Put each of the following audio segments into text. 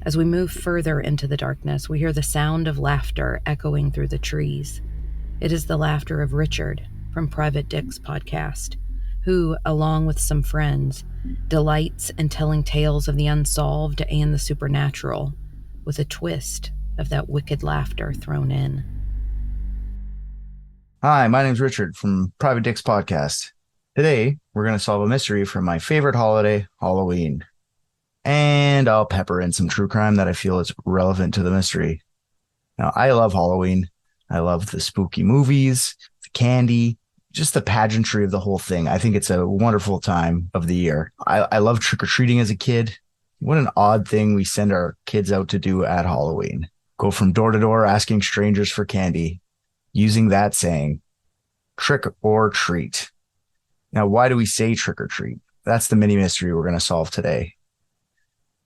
As we move further into the darkness, we hear the sound of laughter echoing through the trees. It is the laughter of Richard from Private Dick's podcast, who, along with some friends, delights in telling tales of the unsolved and the supernatural, with a twist of that wicked laughter thrown in. Hi, my name's Richard from Private Dick's podcast. Today, we're going to solve a mystery from my favorite holiday, Halloween. And I'll pepper in some true crime that I feel is relevant to the mystery. Now, I love Halloween. I love the spooky movies, the candy, just the pageantry of the whole thing. I think it's a wonderful time of the year. I love trick-or-treating as a kid. What an odd thing we send our kids out to do at Halloween. Go from door to door asking strangers for candy, using that saying, trick or treat. Now, why do we say trick or treat? That's the mini mystery we're going to solve today.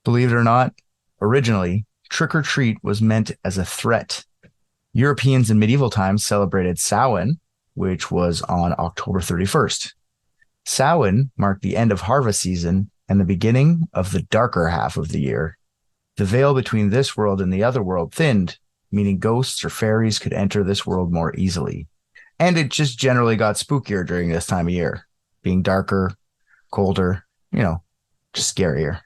Believe it or not, originally, trick or treat was meant as a threat. Europeans in medieval times celebrated Samhain, which was on October 31st. Samhain marked the end of harvest season and the beginning of the darker half of the year. The veil between this world and the other world thinned, meaning ghosts or fairies could enter this world more easily. And it just generally got spookier during this time of year, being darker, colder, just scarier.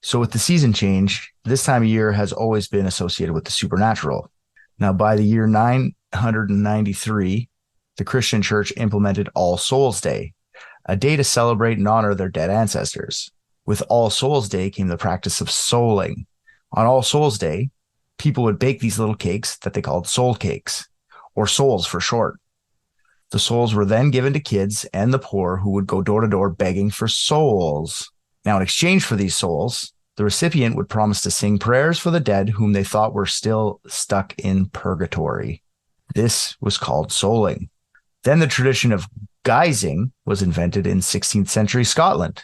So with the season change, this time of year has always been associated with the supernatural. Now, by the year 993, the Christian Church implemented All Souls Day, a day to celebrate and honor their dead ancestors. With All Souls Day came the practice of souling. On All Souls Day, people would bake these little cakes that they called soul cakes, or souls for short. The souls were then given to kids and the poor who would go door to door begging for souls. Now, in exchange for these souls, the recipient would promise to sing prayers for the dead whom they thought were still stuck in purgatory. This was called souling. Then the tradition of guising was invented in 16th century Scotland.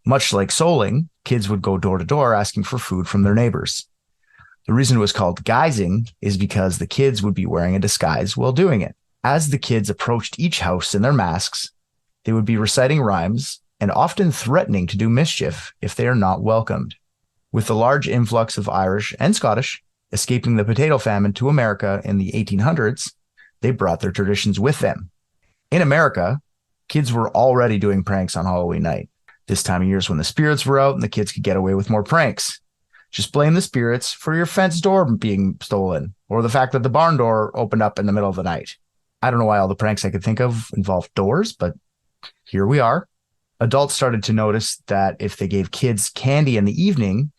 Much like souling, kids would go door to door asking for food from their neighbors. The reason it was called guising is because the kids would be wearing a disguise while doing it. As the kids approached each house in their masks, they would be reciting rhymes and often threatening to do mischief if they are not welcomed. With the large influx of Irish and Scottish escaping the potato famine to America in the 1800s, they brought their traditions with them. In America, kids were already doing pranks on Halloween night. This time of year is when the spirits were out and the kids could get away with more pranks. Just blame the spirits for your fence door being stolen or the fact that the barn door opened up in the middle of the night. I don't know why all the pranks I could think of involved doors, but here we are. Adults started to notice that if they gave kids candy in the evening,